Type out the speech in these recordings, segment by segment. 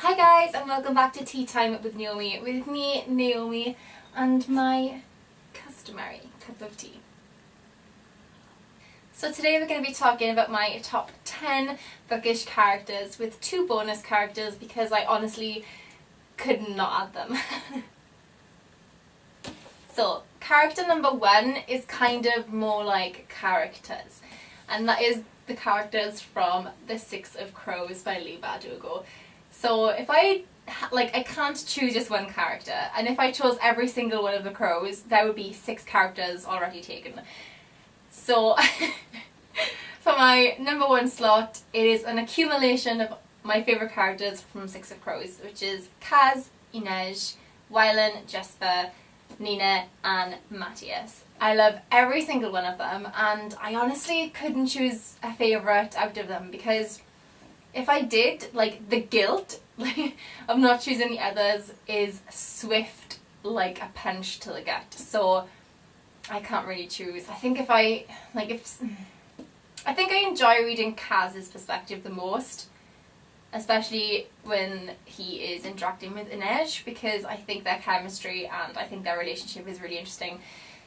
Hi guys, and welcome back to Tea Time with Naomi. With me, Naomi, and my customary cup of tea. So today we're going to be talking about my top 10 bookish characters with 2 bonus characters because I honestly could not add them. So character number 1 is kind of more like characters, and that is the characters from The Six of Crows by Leigh Bardugo. So if I can't choose just one character, and if I chose every single one of the crows, there would be 6 characters already taken. So for my number 1 slot, it is an accumulation of my favourite characters from Six of Crows, which is Kaz, Inej, Wynne, Jesper, Nina and Matthias. I love every single one of them, and I honestly couldn't choose a favourite out of them because if I did, the guilt of not choosing the others is swift like a punch to the gut. So I can't really choose. I think I enjoy reading Kaz's perspective the most, especially when he is interacting with Inej, because I think their chemistry and I think their relationship is really interesting.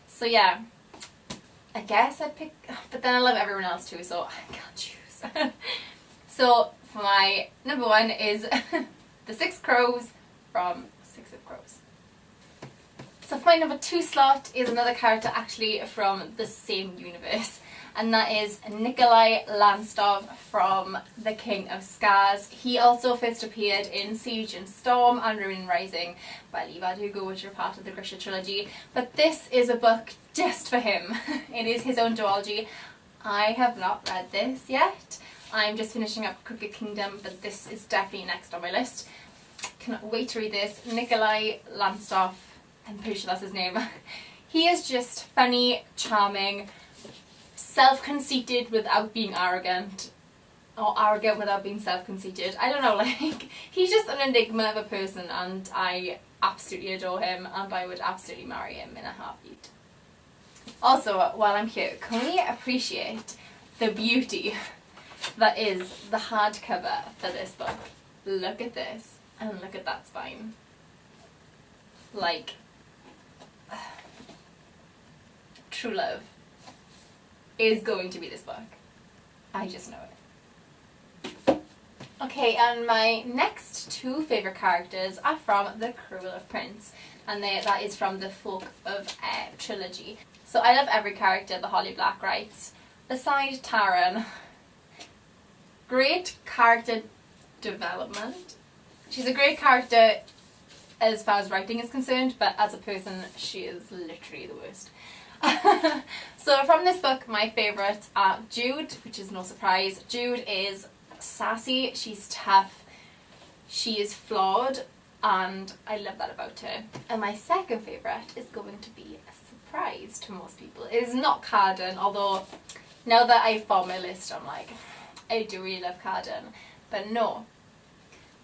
So yeah, I guess I'd pick, but then I love everyone else too, so I can't choose. So for my number 1 is The Six Crows from Six of Crows. So for my number 2 slot is another character actually from the same universe, and that is Nikolai Lanstov from The King of Scars. He also first appeared in Siege and Storm and Ruin and Rising by Leigh Bardugo, which are part of the 𝚑𝚘𝚗𝚗𝚎𝚑 trilogy. But this is a book just for him. It is his own duology. I have not read this yet. I'm just finishing up Crooked Kingdom, but this is definitely next on my list. Cannot wait to read this. Nikolai Lanstov, I'm pretty sure that's his name. He is just funny, charming, self-conceited without being arrogant, or arrogant without being self-conceited. I don't know, he's just an enigma of a person, and I absolutely adore him, and I would absolutely marry him in a heartbeat. Also, while I'm here, can we appreciate the beauty that is the hardcover for this book? Look at this, and look at that spine. True love is going to be this book. I just know it. Okay, and my next 2 favourite characters are from The Cruel Prince, and that is from the Folk of Air trilogy. So I love every character the Holly Black writes, beside Taryn. Great character development. She's a great character as far as writing is concerned, but as a person she is literally the worst. So from this book, my favourites are Jude, which is no surprise. Jude is sassy, she's tough, she is flawed, and I love that about her. And my second favourite is going to be a surprise to most people. It is not Cardan, although now that I've formed my list, I'm like, I do really love Cardan. But no.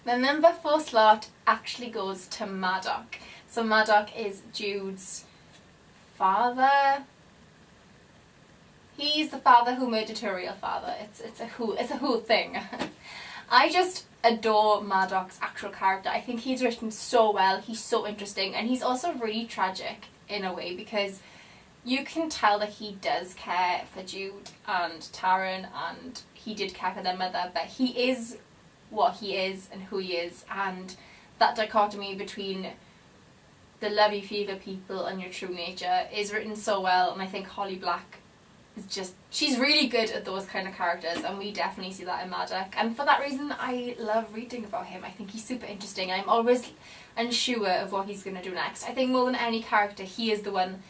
My number 4 slot actually goes to Madoc. So Madoc is Jude's father. He's the father who murdered her real father. It's a whole thing. I just adore Madoc's actual character. I think he's written so well. He's so interesting, and he's also really tragic in a way because you can tell that he does care for Jude and Taryn, and he did care for their mother, but he is what he is and who he is, and that dichotomy between the lovey fever people and your true nature is written so well. And I think Holly Black is just, she's really good at those kind of characters, and we definitely see that in Madoc, and for that reason I love reading about him. I think he's super interesting, and I'm always unsure of what he's going to do next. I think more than any character, he is the one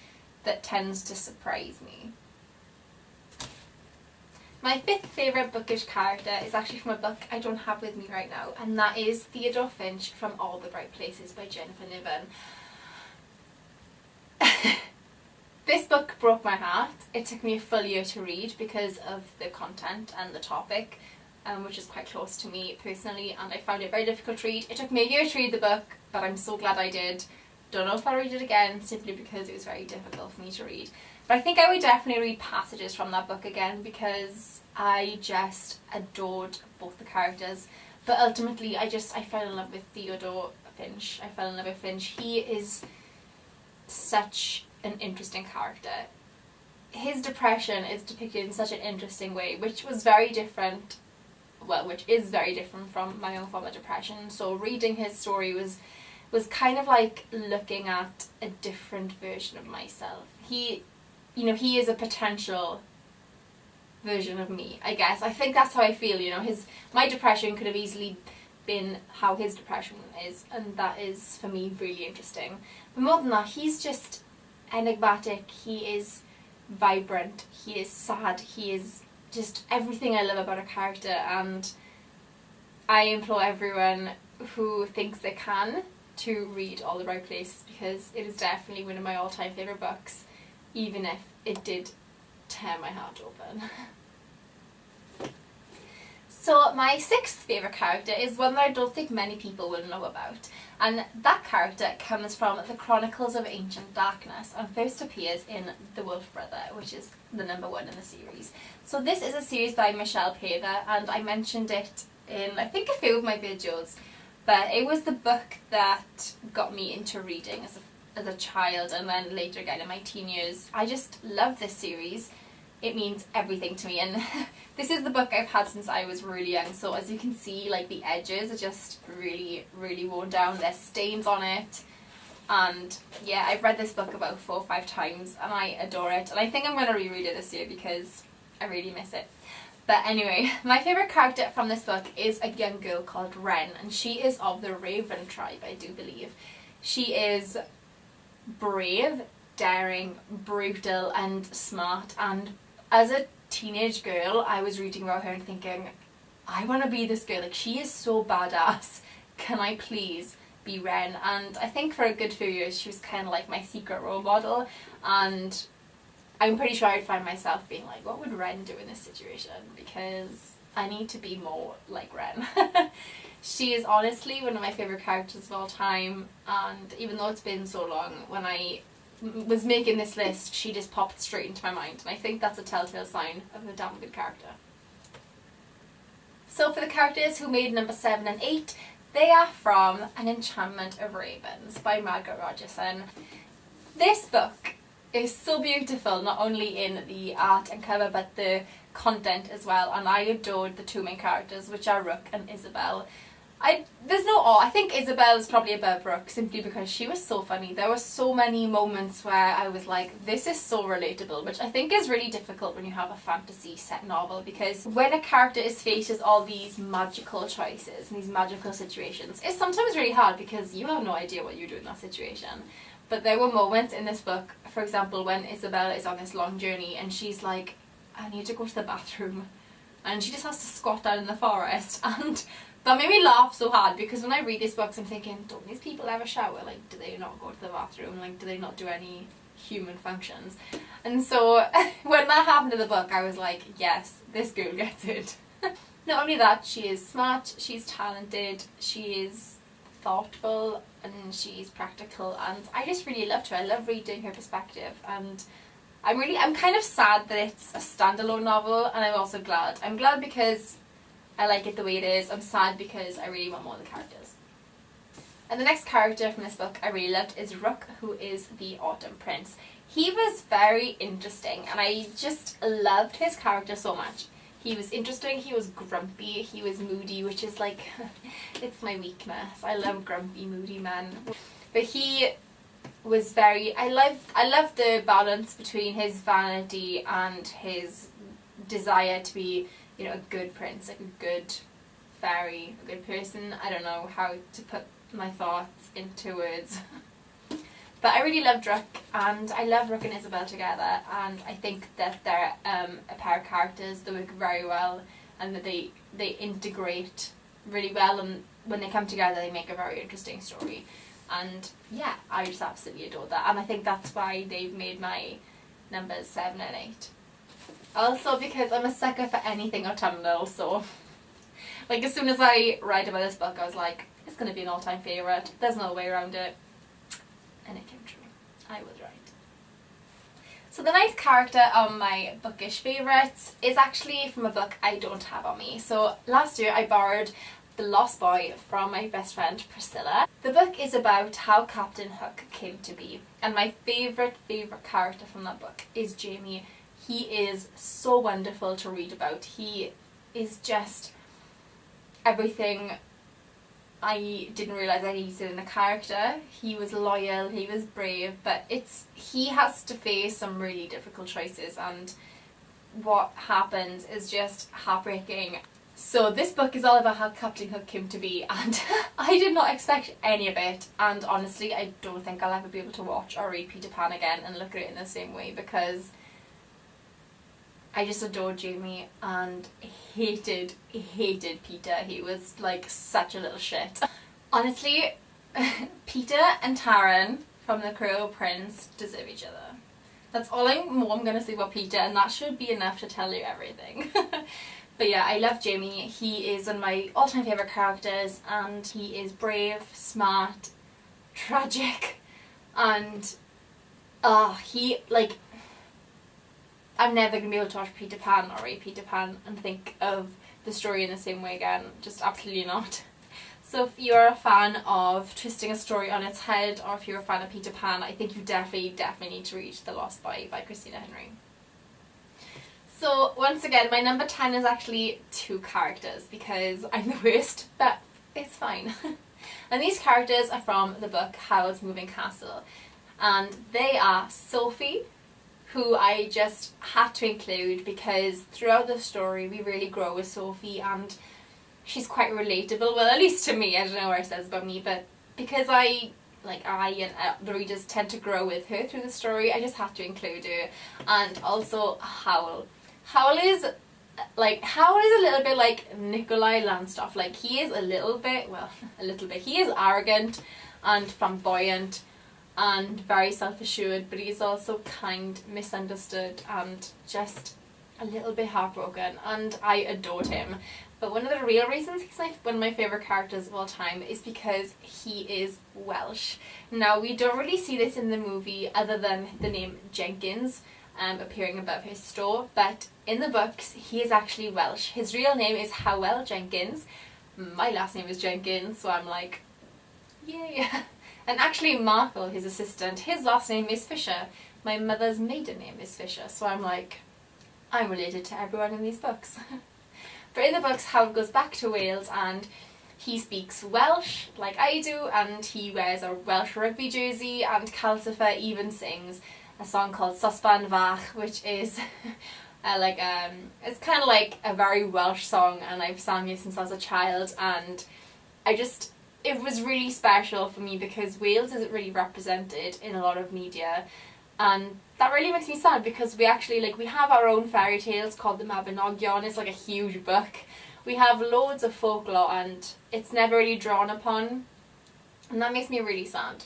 that tends to surprise me. My 5th favourite bookish character is actually from a book I don't have with me right now, and that is Theodore Finch from All the Bright Places by Jennifer Niven. This book broke my heart. It took me a full year to read because of the content and the topic, which is quite close to me personally, and I found it very difficult to read. It took me a year to read the book, but I'm so glad I did. Don't know if I'll read it again, simply because it was very difficult for me to read. But I think I would definitely read passages from that book again because I just adored both the characters. But ultimately I fell in love with Theodore Finch. I fell in love with Finch. He is such an interesting character. His depression is depicted in such an interesting way, which was very different, well, which is very different from my own form of depression. So reading his story was kind of like looking at a different version of myself. He is a potential version of me, I guess. I think that's how I feel, you know. My depression could have easily been how his depression is, and that is, for me, really interesting. But more than that, he's just enigmatic, he is vibrant, he is sad, he is just everything I love about a character, and I implore everyone who thinks they can to read All the Right Places, because it is definitely one of my all-time favourite books, even if it did tear my heart open. So my 6th favourite character is one that I don't think many people will know about, and that character comes from the Chronicles of Ancient Darkness and first appears in The Wolf Brother, which is the #1 in the series. So this is a series by 𝚑𝚘𝚘𝚗𝚘𝚗𝚘𝚗𝚑, and I mentioned it in, I think, a few of my videos, but it was the book that got me into reading as a child, and then later again in my teen years. I just love this series. It means everything to me, and this is the book I've had since I was really young, so as you can see, like, the edges are just really, really worn down. There's stains on it, and yeah, I've read this book about 4 or 5 times and I adore it, and I think I'm going to reread it this year because I really miss it. But anyway, my favourite character from this book is a young girl called Wren, and she is of the Raven tribe, I do believe. She is brave, daring, brutal and smart, and as a teenage girl I was reading about her and thinking, I want to be this girl, like, she is so badass, can I please be Wren? And I think for a good few years she was kind of like my secret role model, and I'm pretty sure I'd find myself being like, what would Wren do in this situation, because I need to be more like Wren. She is honestly one of my favourite characters of all time, and even though it's been so long, when I was making this list she just popped straight into my mind, and I think that's a telltale sign of a damn good character. So for the characters who made number 7 and 8, they are from An Enchantment of Ravens by Margret Rogerson. This book is so beautiful, not only in the art and cover but the content as well, and I adored the 2 main characters, which are Rook and Isabel. There's no awe. I think Isabel is probably above Rook simply because she was so funny. There were so many moments where I was like, this is so relatable, which I think is really difficult when you have a fantasy set novel, because when a character is faced with all these magical choices and these magical situations, it's sometimes really hard because you have no idea what you do in that situation. But there were moments in this book, for example, when Isabel is on this long journey and she's like, I need to go to the bathroom, and she just has to squat down in the forest, and that made me laugh so hard, because when I read these books I'm thinking, don't these people ever shower? Like, do they not go to the bathroom? Like, do they not do any human functions? And so when that happened in the book I was like, yes, this girl gets it. Not only that, she is smart, she's talented, she is thoughtful, and she's practical, and I just really loved her. I love reading her perspective, and I'm kind of sad that it's a standalone novel, and I'm also glad. I'm glad because I like it the way it is. I'm sad because I really want more of the characters. And the next character from this book I really loved is Rook, who is the Autumn Prince. He was very interesting, and I just loved his character so much. He was interesting, he was grumpy, he was moody, which is like, it's my weakness. I love grumpy, moody men. But he was very, I loved the balance between his vanity and his desire to be, you know, a good prince, like a good fairy, a good person. I don't know how to put my thoughts into words. But I really loved Rook, and I love Rook and Isabel together, and I think that they're a pair of characters that work very well, and that they integrate really well, and when they come together they make a very interesting story. And yeah, I just absolutely adore that, and I think that's why they've made my numbers 7 and 8. Also because I'm a sucker for anything autumnal, so like as soon as I read about this book I was like, it's going to be an all-time favourite, there's no way around it. And it came true. I was right. So the 9th character on my bookish favourites is actually from a book I don't have on me. So last year I borrowed The Lost Boy from my best friend Priscilla. The book is about how Captain Hook came to be, and my favourite character from that book is Jamie. He is so wonderful to read about. He is just everything I didn't realise I needed in a character. He was loyal, he was brave, but he has to face some really difficult choices, and what happens is just heartbreaking. So this book is all about how Captain Hook came to be, and I did not expect any of it, and honestly I don't think I'll ever be able to watch or read Peter Pan again and look at it in the same way, because I just adored Jamie and hated Peter. He was like such a little shit. Honestly, Peter and Taran from The Cruel Prince deserve each other. That's all I'm gonna say about Peter, and that should be enough to tell you everything. But yeah, I love Jamie. He is one of my all-time favourite characters, and he is brave, smart, tragic, and I'm never going to be able to watch Peter Pan or read Peter Pan and think of the story in the same way again. Just absolutely not. So if you're a fan of twisting a story on its head, or if you're a fan of Peter Pan, I think you definitely need to read The Lost Boy by Christina Henry. So once again, my number 10 is actually 2 characters, because I'm the worst, but it's fine. And these characters are from the book Howl's Moving Castle, and they are Sophie, who I just had to include because throughout the story we really grow with Sophie, and she's quite relatable, well at least to me. I don't know what it says about me, but because I and the readers tend to grow with her through the story, I just had to include her. And also Howl. Howl is a little bit like Nikolai Landstoff. Like, he is a little bit, he is arrogant and flamboyant and very self-assured, but he's also kind, misunderstood, and just a little bit heartbroken, and I adored him. But one of the real reasons he's one of my favourite characters of all time is because he is Welsh. Now, we don't really see this in the movie other than the name Jenkins appearing above his store, but in the books he is actually Welsh. His real name is Howell Jenkins. My last name is Jenkins, so I'm like, yay. And actually Markle, his assistant, his last name is Fisher. My mother's maiden name is Fisher, so I'm like, I'm related to everyone in these books. But in the books, Howl goes back to Wales and he speaks Welsh like I do, and he wears a Welsh rugby jersey, and Calcifer even sings a song called Sosban Fach, which is it's kind of like a very Welsh song, and I've sang it since I was a child, and it was really special for me because Wales isn't really represented in a lot of media, and that really makes me sad because we actually we have our own fairy tales called the Mabinogion. It's like a huge book. We have loads of folklore and it's never really drawn upon, and that makes me really sad.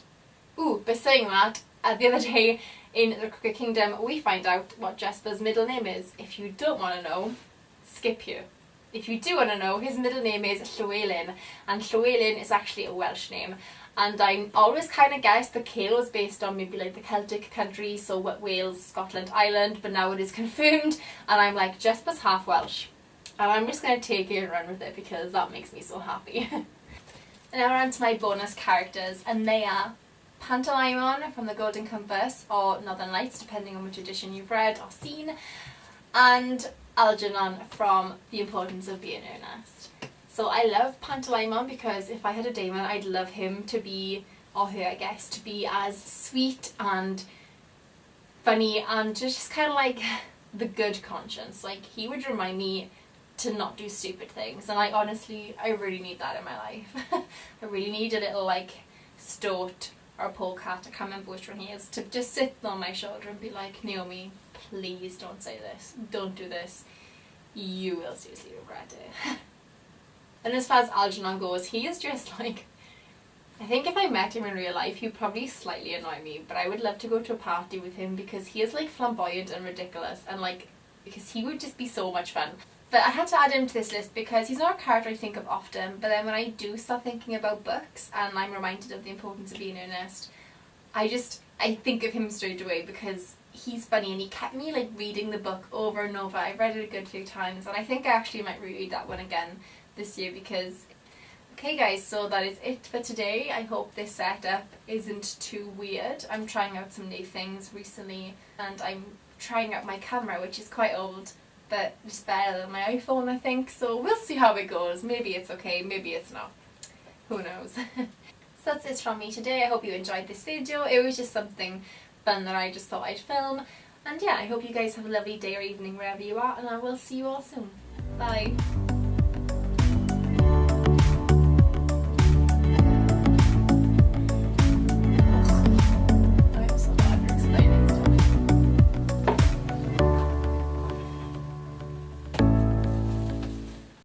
Ooh, but saying that, the other day in the Crooked Kingdom we find out what Jesper's middle name is. If you don't want to know, skip here. If you do want to know, his middle name is Llywelyn, and Llywelyn is actually a Welsh name. And I always kind of guessed the Cael was based on maybe like the Celtic country, so what, Wales, Scotland, Ireland, but now it is confirmed, and I'm like, Jesper's half Welsh. And I'm just going to take it and run with it because that makes me so happy. And now we're on to my bonus characters, and they are Pantalaimon from The Golden Compass, or Northern Lights, depending on which edition you've read or seen, and Algernon from The Importance of Being Earnest. So I love Pantalaimon because if I had a daemon, I'd love him to be, or her I guess, to be as sweet and funny and just kind of like the good conscience. Like, he would remind me to not do stupid things, and I really need that in my life. I really need a little like stoat or a polecat, I can't remember which one he is, to just sit on my shoulder and be like, Naomi, please don't say this, don't do this, you will seriously regret it. And as far as Algernon goes, he is just like, I think if I met him in real life he'd probably slightly annoy me, but I would love to go to a party with him because he is like flamboyant and ridiculous, and like, because he would just be so much fun. But I had to add him to this list because he's not a character I think of often, but then when I do start thinking about books and I'm reminded of The Importance of Being Earnest, I think of him straight away because he's funny and he kept me like reading the book over and over. I've read it a good few times, and I think I actually might reread that one again this year because Okay guys, so that is it for today. I hope this setup isn't too weird. I'm trying out some new things recently and I'm trying out my camera, which is quite old, but it's better than my iPhone I think, so we'll see how it goes. Maybe it's okay, maybe it's not. Who knows. So that's it from me today. I hope you enjoyed this video. It was just something fun that I just thought I'd film. And yeah, I hope you guys have a lovely day or evening wherever you are, and I will see you all soon. Bye!